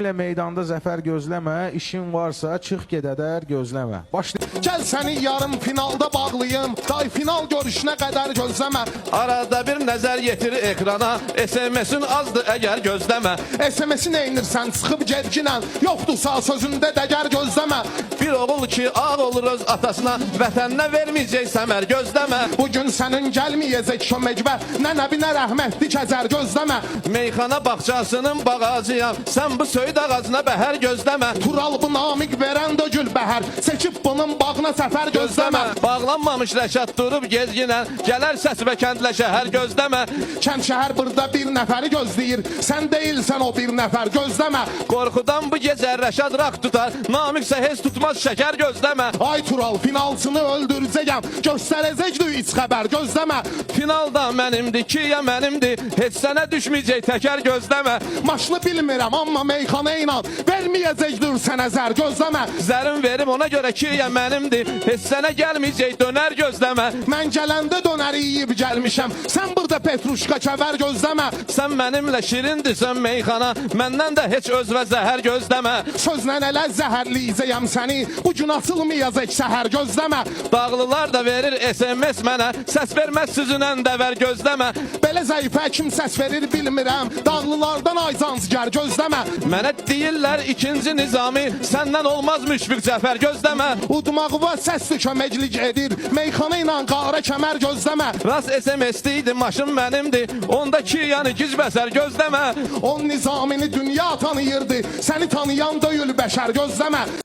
Elə meydanda zəfər gözləmə, işin varsa çıx gedədər gözləmə. Gəl səni yarım finalda bağlayım, day final görüşünə qədər gözləmə. Arada bir nəzər yetir ekrana, SMS-in azdır əgər gözləmə. SMS-i neynirsən çıxıb gedginən, yoxdursa sözündə dəgər gözləmə. Bir oğul ki ağ olur öz atasına, vətəninə verməyəcək səmər gözləmə. Bugün sənin gəlməyəcək köməkvə, nə nəbi nə rəhmətli kəzər gözləmə. Meyxana bağçasının bağacıyam, sən bu söyüd ağacına bəhər gözləmə. Tural bu namiq verən də gül bəhər, seçib bunun bağına səfər gözləmə. Bağlanmamış rəşad durub gezginən, gələr səs və kəndlə şəhər gözləmə. Kənd şəhər burada bir nəfəri gözləyir, sən deyilsən o bir nəfər gözləmə. Qorxudan bu gecə rəşad raq tutar, namiqsə heç tutmaz şəkər gözləmə. Ay Tural finalçını öldürəcəyəm, göstərəcəkdir iç xəbər gözləmə. Finalda mənimdir, kiyə mənimdir, heç sənə düşməyəcək təkər gözləmə. Maşını bilmirəm amma meyxana inan, verməyəcəkdir sənə zər gözləmə. Zərin verim ona görə kiyə mənimdir, heç sənə gəlməyəcək dönər gözləmə. Mən gələndə dönəri yiyib gəlmişəm, sən burada petruşka kəvər gözləmə. Sən mənimlə şirindirsən meyxana, məndən də heç öz və zəhər gözləmə. Sözlə elə zəhərləyəcəyəm səni, bu gün açılmayacaq səhər gözləmə. Dağlılar da verir SMS mənə, səs verməz süzünən dəvər gözləmə. Belə zəifə kim səs verir bilmirəm, dağlılardan ayzancgər gözləmə. Mənə deyirlər ikinci nizami, səndən olmaz müşfiq Cəfər gözləmə. Udmağıva səsli köməklik edir, meyxana ilə qara kəmər gözləmə. Rast SMS-də idi, maşın mənimdir, ondakı yəni gic bəsər gözləmə. O nizamini dünya tanıyırdı, səni tanıyan deyil bəşər gözləmə.